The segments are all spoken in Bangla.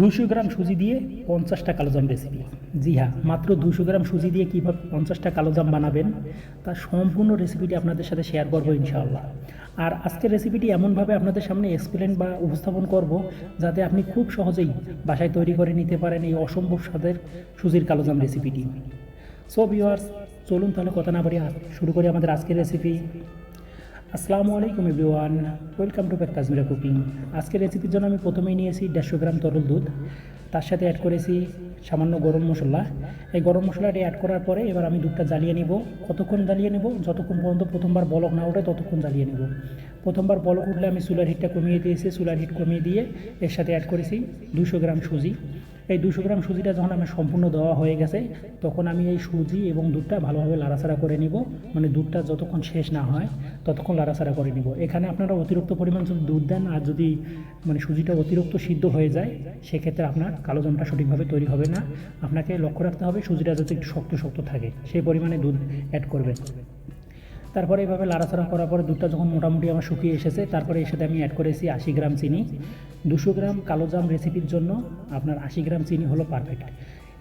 200 গ্রাম সুজি দিয়ে 50টা কালোজাম রেসিপি। জি হ্যাঁ, মাত্র 200 গ্রাম সুজি দিয়ে কীভাবে 50টা কালোজাম বানাবেন তার সম্পূর্ণ রেসিপিটি আপনাদের সাথে শেয়ার করবো ইনশাআল্লাহ। আর আজকের রেসিপিটি এমনভাবে আপনাদের সামনে এক্সপ্লেন বা উপস্থাপন করব যাতে আপনি খুব সহজেই বাসায় তৈরি করে নিতে পারেন এই অসম্ভব স্বাদের সুজির কালোজাম রেসিপিটি। সো ভিউয়ার্স, চলুন তাহলে কথা না বাড়িয়ে শুরু করি আমাদের আজকের রেসিপি। আসসালামু আলাইকুম everyone, welcome to Tajmira cooking. আজকের রেসিপির জন্য আমি প্রথমেই নিয়েছি 150 গ্রাম তরল দুধ, তার সাথে অ্যাড করেছি সামান্য গরম মশলা। এই গরম মশলাটি অ্যাড করার পরে এবার আমি দুধটা জ্বালিয়ে নিব। কতক্ষণ জ্বালিয়ে নেব? যতক্ষণ পর্যন্ত প্রথমবার বলক না ওঠে ততক্ষণ জ্বালিয়ে নেব। প্রথমবার বলক উঠলে আমি চুলার হিটটা কমিয়ে দিয়েছি। চুলার হিট কমিয়ে দিয়ে এর সাথে অ্যাড করেছি 200 গ্রাম সুজি। এই 200 গ্রাম সুজিটা যখন আমার সম্পূর্ণ দেওয়া হয়ে গেছে তখন আমি এই সুজি এবং দুধটা ভালোভাবে লাড়াচাড়া করে নিব। মানে দুধটা যতক্ষণ শেষ না হয় ততক্ষণ লাড়াচাড়া করে নিব। এখানে আপনারা অতিরিক্ত পরিমাণ যদি দুধ দেন আর যদি সুজিটা অতিরিক্ত সিদ্ধ হয়ে যায় সেক্ষেত্রে আপনার কালোজামটা সঠিকভাবে তৈরি হবে না। আপনাকে লক্ষ্য রাখতে হবে সুজিটা যাতে একটু শক্ত শক্ত থাকে, সেই পরিমাণে দুধ অ্যাড করবেন। তারপরে এভাবে লাড়াচাড়া করার পরে দুধটা যখন মোটামুটি আমার শুকিয়ে এসেছে তারপরে এর সাথে আমি অ্যাড করেছি 80 গ্রাম চিনি। 200 গ্রাম কালোজাম রেসিপির জন্য আপনার 80 গ্রাম চিনি হলো পারফেক্ট।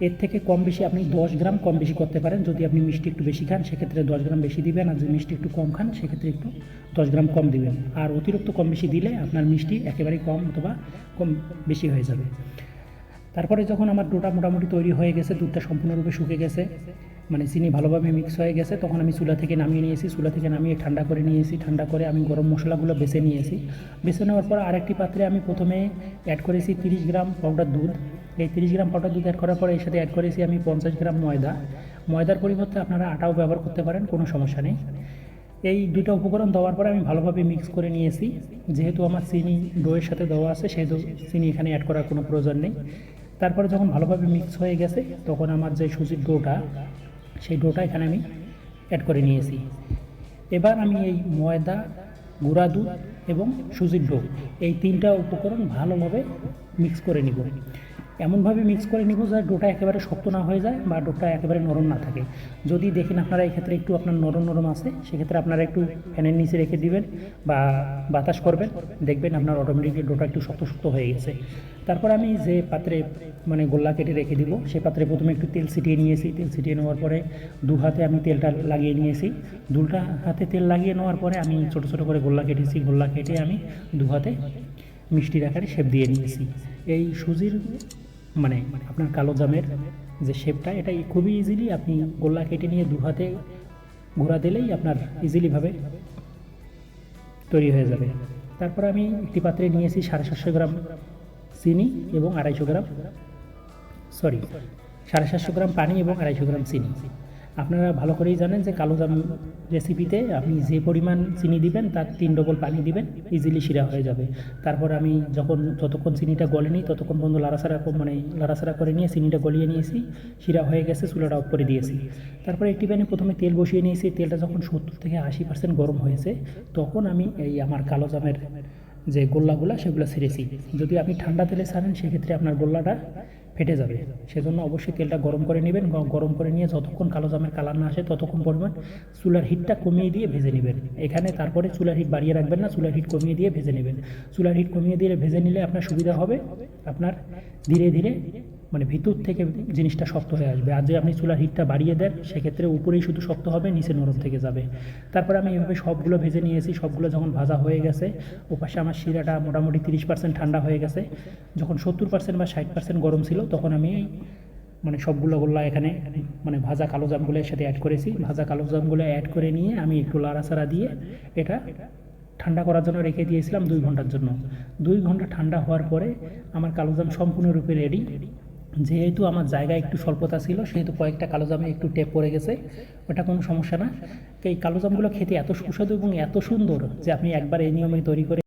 এর থেকে কম বেশি আপনি 10 গ্রাম কম বেশি করতে পারেন। যদি আপনি মিষ্টি একটু বেশি খান সেক্ষেত্রে 10 গ্রাম বেশি দিবেন, আর যদি মিষ্টি একটু কম খান সেক্ষেত্রে একটু 10 গ্রাম কম দিবেন। আর অতিরিক্ত কম বেশি দিলে আপনার মিষ্টি একেবারেই কম অথবা কম বেশি হয়ে যাবে। তারপরে যখন আমার ডোটা মোটামুটি তৈরি হয়ে গেছে, দুধটা সম্পূর্ণরূপে শুকে গেছে, চিনি ভালোভাবে মিক্স হয়ে গেছে, তখন আমি চুলা থেকে নামিয়ে নিয়েছি। চুলা থেকে নামিয়ে ঠান্ডা করে নিয়েছি। ঠান্ডা করে আমি গরম মশলাগুলো বেছে নিয়েছি। বেছে নেওয়ার পর আরেকটি পাত্রে আমি প্রথমে অ্যাড করেছি 30 গ্রাম পাউডার দুধ। এই 30 গ্রাম পাউডার দুধ অ্যাড করার পরে এর সাথে অ্যাড করেছি আমি 50 গ্রাম ময়দা। ময়দার পরিবর্তে আপনারা আটাও ব্যবহার করতে পারেন, কোনো সমস্যা নেই। এই দুটো উপকরণ দেওয়ার পরে আমি ভালোভাবে মিক্স করে নিয়েছি। যেহেতু আমার চিনি ডোয়ের সাথে দেওয়া আছে সেহেতু চিনি এখানে অ্যাড করার কোনো প্রয়োজন নেই। তারপরে যখন ভালোভাবে মিক্স হয়ে গেছে তখন আমার যে সুজির ডোটা, সেই ডোটা এখানে আমি অ্যাড করে নিয়েছি। এবার আমি এই ময়দা, গুঁড়া দুধ এবং সুজির ডো, এই তিনটা উপকরণ ভালোভাবে মিক্স করে নিব। এমনভাবে মিক্স করে নিব যে ডোটা একেবারে শক্ত না হয়ে যায় বা ডোটা একেবারে নরম না থাকে। যদি দেখেন আপনারা এক্ষেত্রে একটু আপনার নরম নরম আছে সেক্ষেত্রে আপনারা একটু ফ্যানের নিচে রেখে দিবেন বা বাতাস করবেন, দেখবেন আপনার অটোমেটিকলি ডোটা একটু শক্ত শক্ত হয়ে গেছে। তারপর আমি যে পাত্রে গোল্লা কেটে রেখে দিব সেই পাত্রে প্রথমে একটু তেল ছিটিয়ে নিয়েছি। তেল ছিটিয়ে নেওয়ার পরে দু হাতে আমি তেলটা লাগিয়ে নিয়েছি। দুটা হাতে তেল লাগিয়ে নেওয়ার পরে আমি ছোটো ছোটো করে গোল্লা কেটেছি। গোল্লা কেটে আমি দু হাতে মিষ্টির আকারে শেপ দিয়ে নিয়েছি। এই সুজির আপনার কালোজামের যে শেপটা, এটা খুবই ইজিলি আপনি গোল্লা কেটে নিয়ে দু হাতে ঘোরা দিলেই আপনার ইজিলিভাবে তৈরি হয়ে যাবে। তারপর আমি একটি পাত্রে নিয়েছি 750 গ্রাম চিনি এবং 750 গ্রাম পানি এবং 250 গ্রাম চিনি। আপনারা ভালো করেই জানেন যে কালোজাম রেসিপিতে আপনি যে পরিমাণ চিনি দিবেন তার 3 ডবল পানি দিবেন, ইজিলি শিরা হয়ে যাবে। তারপর আমি যতক্ষণ চিনিটা গলেনি ততক্ষণ পর্যন্ত লাড়াচাড়া করে নিয়ে চিনিটা গলিয়ে নিয়েছি। শিরা হয়ে গেছে, চুলাটা অফ করে দিয়েছি। তারপরে একটি প্যানে প্রথমে তেল বসিয়ে নিয়েছি। তেলটা যখন 70 থেকে 80% গরম হয়েছে তখন আমি এই আমার কালোজামের যে গোল্লাগুলো সেগুলো ছেড়েছি। যদি আপনি ঠান্ডা তেলে ছাড়েন সেক্ষেত্রে আপনার গোল্লাটা ফেটে যাবে। সেজন্য অবশ্যই তেলটা গরম করে নেবেন। গরম করে নিয়ে যতক্ষণ কালোজামের কালার না আসে ততক্ষণ পরিমাণ চুলার হিটটা কমিয়ে দিয়ে ভেজে নেবেন। এখানে তারপরে চুলার হিট বাড়িয়ে রাখবেন না, চুলার হিট কমিয়ে দিয়ে ভেজে নেবেন। চুলার হিট কমিয়ে দিয়ে ভেজে নিলে আপনার সুবিধা হবে, আপনার ধীরে ধীরে ভিতর থেকে জিনিসটা শক্ত হয়ে আসবে। আর যদি আপনি চুলার হিটটা বাড়িয়ে দেন সেক্ষেত্রে উপরেই শুধু শক্ত হবে, নিচে নরম থেকে যাবে। তারপরে আমি এভাবে সবগুলো ভেজে নিয়েছি। সবগুলো যখন ভাজা হয়ে গেছে, ওপাশে আমার শিরাটা মোটামুটি 30% ঠান্ডা হয়ে গেছে। যখন 70% বা 60% গরম ছিল তখন আমি সবগুলো গোল্লা এখানে ভাজা কালোজামগুলোর সাথে অ্যাড করেছি। ভাজা কালোজামগুলো অ্যাড করে নিয়ে আমি একটু লাড়াচাড়া দিয়ে এটা ঠান্ডা করার জন্য রেখে দিয়েছিলাম 2 ঘন্টার জন্য। 2 ঘন্টা ঠান্ডা হওয়ার পরে আমার কালোজাম সম্পূর্ণরূপে রেডি। যেহেতু আমার জায়গা একটু স্বল্পতা ছিল সেহেতু কয়েকটা কালোজামে একটু টেপ পড়ে গেছে, ওটা কোনো সমস্যা না। এই কালোজামগুলো খেতে এত সুস্বাদু এবং এত সুন্দর যে আপনি একবার এই নিয়মে তৈরি করে